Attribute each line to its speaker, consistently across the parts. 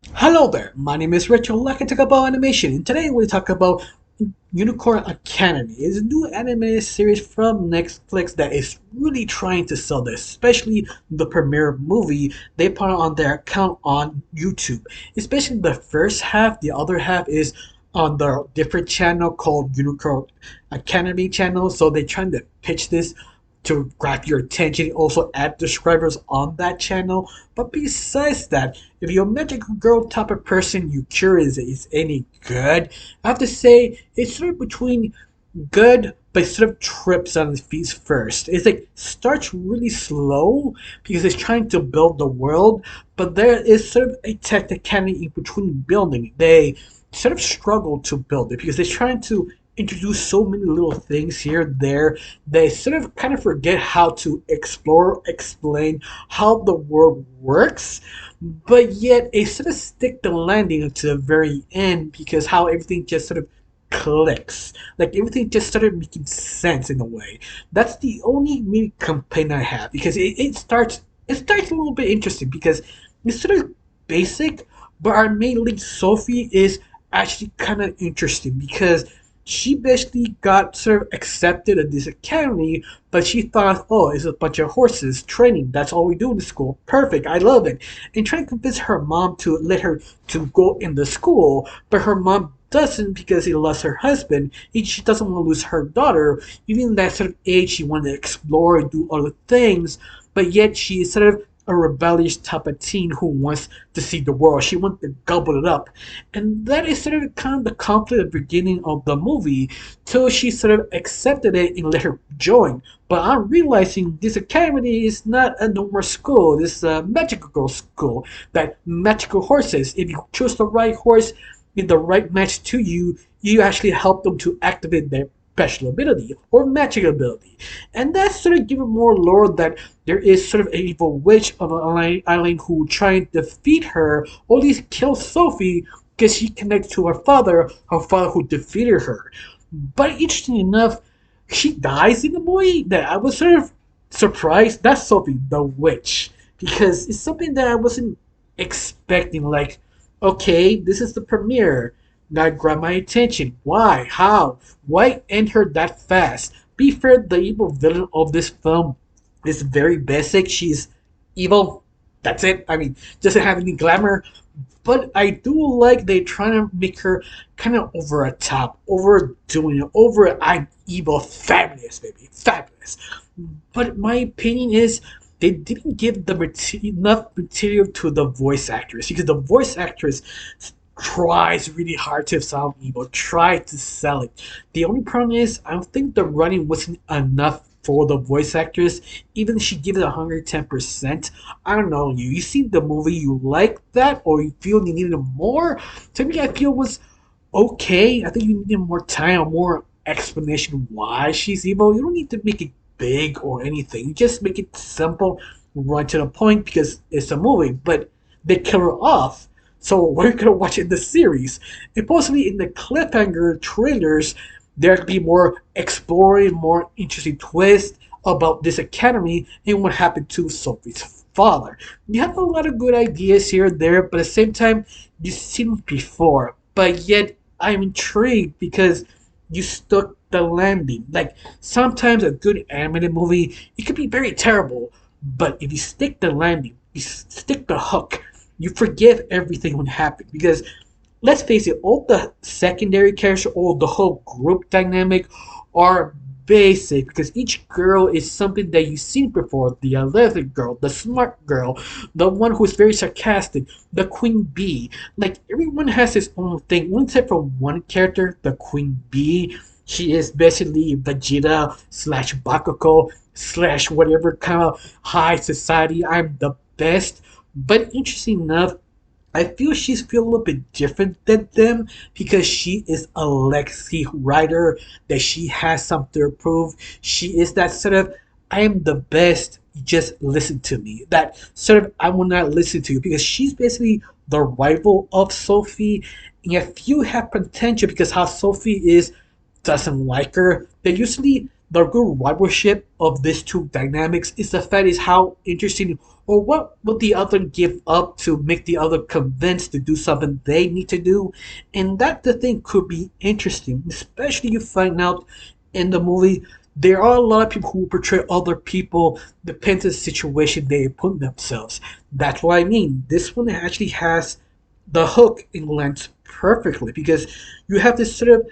Speaker 1: Hello there, my name is Rachel. Like to talk about animation, and today we talk about Unicorn Academy. It's a new animated series from Netflix that is really trying to sell this, especially the premiere movie they put on their account on YouTube. Especially the first half, the other half is on the different channel called Unicorn Academy channel. So they're trying to pitch this to grab your attention, also add subscribers on that channel. But besides that, if you're a magical girl type of person, you curious is any good, I have to say it's sort of between good but sort of trips on its feet first. It's like starts really slow because it's trying to build the world, but there is sort of a technicality in between building. They sort of struggle to build it because they're trying to introduce so many little things here there. They sort of kind of forget how to explore, explain how the world works, but yet they sort of stick the landing until the very end because how everything just sort of clicks. Like everything just started making sense in a way. That's the only really complaint I have because it starts a little bit interesting because it's sort of basic, but our main lead Sophie is actually kind of interesting because she basically got sort of accepted at this academy, but she thought, oh, it's a bunch of horses training. That's all we do in the school. Perfect. I love it. And trying to convince her mom to let her to go in the school, but her mom doesn't because he loves her husband and she doesn't want to lose her daughter. Even in that sort of age, she wanted to explore and do other things, but yet she is sort of a rebellious type of teen who wants to see the world. She wants to gobble it up. And that is sort of kind of the conflict at the beginning of the movie till she sort of accepted it and let her join. But I'm realizing this academy is not a normal school. This is a magical girl school. That magical horses, if you choose the right horse in the right match to you, you actually help them to activate their special ability or magic ability. And that's sort of given more lore that there is sort of an evil witch of an island who trying to defeat her, or at least kill Sophie because she connects to her father who defeated her. But interesting enough, she dies in the movie. That I was sort of surprised. That's Sophie, the witch, because it's something that I wasn't expecting. Like, okay, this is the premiere. Now grab my attention. Why? How? Why end her that fast? Be fair, the evil villain of this film is very basic. She's evil. That's it. I mean, doesn't have any glamour. But I do like they trying to make her kind of over a top, overdoing it, over I'm evil, fabulous, baby, fabulous. But my opinion is they didn't give enough material to the voice actress because the voice actress tries really hard to sound evil, try to sell it. The only problem is I don't think the running wasn't enough for the voice actress. Even if she gives it 110%. I don't know you. You see the movie, you like that, or you feel you needed more? To me, I feel it was okay. I think you needed more time, more explanation why she's evil. You don't need to make it big or anything. You just make it simple, right to the point because it's a movie. But they kill her off. So we're gonna watch in the series. And possibly in the cliffhanger trailers, there could be more exploring, more interesting twist about this academy and what happened to Sophie's father. You have a lot of good ideas here and there, but at the same time, you've seen it before. But yet, I'm intrigued because you stuck the landing. Like sometimes a good animated movie, it could be very terrible, but if you stick the landing, you stick the hook, you forgive everything when it happened because let's face it, all the secondary characters, all the whole group dynamic are basic because each girl is something that you've seen before. The athletic girl, the smart girl, the one who's very sarcastic, the queen bee. Like everyone has his own thing. One except for one character, the queen bee. She is basically Vegeta slash Bakugo slash whatever kind of high society. I'm the best. But interesting enough, I feel she's feel a little bit different than them because she is a legacy writer, that she has something to prove. She is that sort of I am the best, you just listen to me. That sort of I will not listen to you because she's basically the rival of Sophie. And if you have potential because how Sophie is doesn't like her, they usually the good rivalship of these two dynamics is the fact is how interesting or what would the other give up to make the other convinced to do something they need to do, and that the thing could be interesting, especially you find out in the movie there are a lot of people who portray other people depends on the situation they put themselves. That's what I mean. This one actually has the hook in lens perfectly because you have this sort of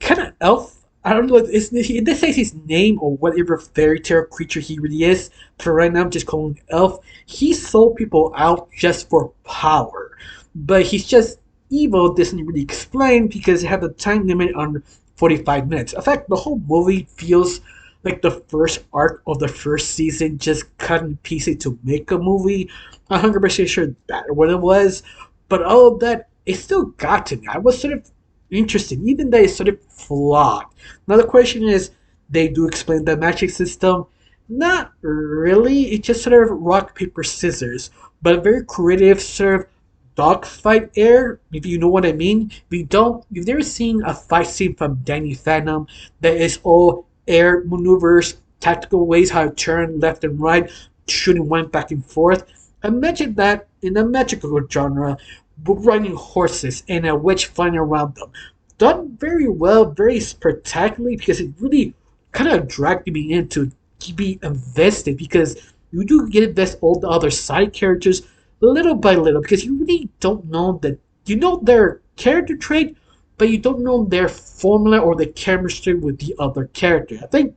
Speaker 1: kind of elf. I don't know. It doesn't say his name or whatever fairy tale creature he really is. For right now, I'm just calling him Elf. He sold people out just for power, but he's just evil. Doesn't really explain because they have a time limit on 45 minutes. In fact, the whole movie feels like the first arc of the first season just cut and pieces to make a movie. I'm 100% sure that's what it was, but all of that it still got to me. I was sort of interesting, even though it's sort of flawed. Now the question is, they do explain the magic system. Not really. It's just sort of rock paper scissors, but a very creative sort of dogfight air. If you know what I mean. If you don't, you've never seen a fight scene from Danny Phantom that is all air maneuvers, tactical ways how to turn left and right, shooting one back and forth. Imagine that in a magical genre, riding horses and a witch flying around them. Done very well, very spectacularly because it really kind of dragged me into to be invested because you do get invest all the other side characters little by little because you really don't know that you know their character trait, but you don't know their formula or the chemistry with the other character. I think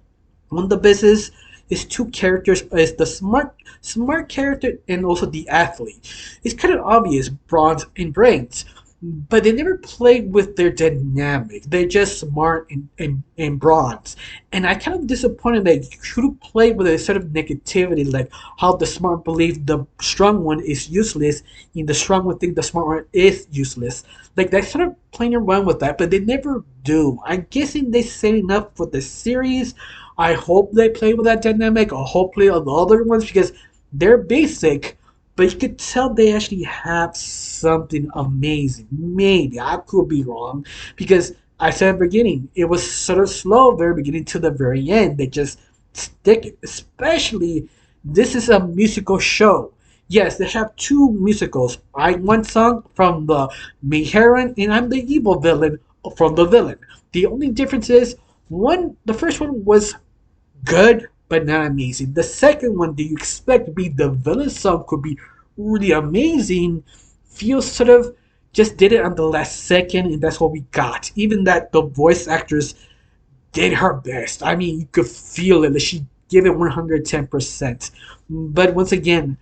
Speaker 1: one of the best is two characters is the smart character and also the athlete. It's kind of obvious, bronze and brains, but they never played with their dynamic. They're just smart and bronze. And I kind of disappointed that you should have played with a sort of negativity, like how the smart believe the strong one is useless, and the strong one think the smart one is useless. Like they sort of playing around with that, but they never do. I'm guessing they setting up for the series. I hope they play with that dynamic, or hopefully on the other ones because they're basic, but you could tell they actually have something amazing. Maybe I could be wrong because I said at the beginning it was sort of slow, very beginning to the very end. They just stick it. Especially this is a musical show. Yes, they have two musicals. I one song from the Mayheron, and I'm the evil villain from the villain. The only difference is one. The first one was good, but not amazing. The second one, do you expect to be the villain song could be really amazing? Feels sort of just did it on the last second, and that's what we got. Even that the voice actress did her best. I mean, you could feel it. That she gave it 110%. But once again,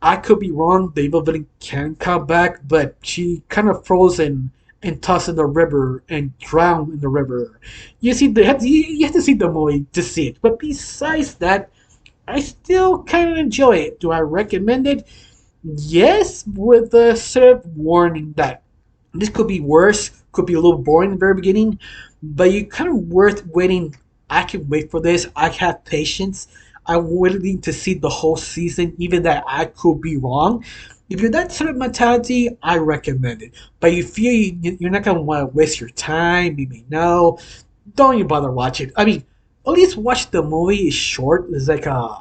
Speaker 1: I could be wrong. The evil villain can come back, but she kind of frozen and tossed in the river and drowned in the river. You see, you have to see the movie to see it. But besides that, I still kind of enjoy it. Do I recommend it? Yes, with a sort of warning that this could be worse, could be a little boring in the very beginning, but you kind of worth waiting. I can wait for this. I have patience. I'm willing to see the whole season, even that I could be wrong. If you're that sort of mentality, I recommend it. But you feel you're not gonna want to waste your time, you may know, don't even bother watching. I mean, at least watch the movie. It's short. It's like a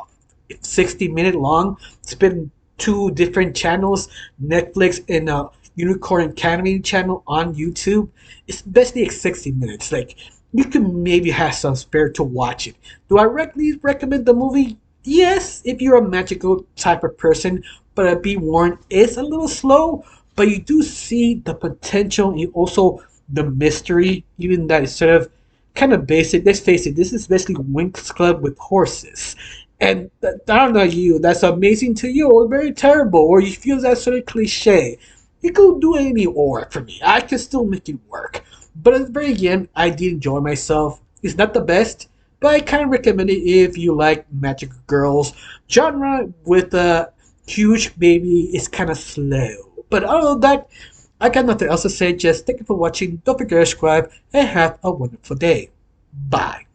Speaker 1: 60-minute long. It's been two different channels, Netflix and Unicorn Academy channel on YouTube. It's basically like 60 minutes. Like you can maybe have some spare to watch it. Do I really recommend the movie? Yes, if you're a magical type of person, but be warned, it's a little slow, but you do see the potential and also the mystery, even that is sort of kind of basic. Let's face it, this is basically Winx Club with horses. And I don't know you, that's amazing to you, or very terrible, or you feel that sort of cliche. You could do any or for me. I can still make it work. But at the very end, I did enjoy myself. It's not the best, but I kind of recommend it if you like magic girls. Genre with a huge baby is kind of slow. But other than that, I got nothing else to say. Just thank you for watching. Don't forget to subscribe and have a wonderful day. Bye.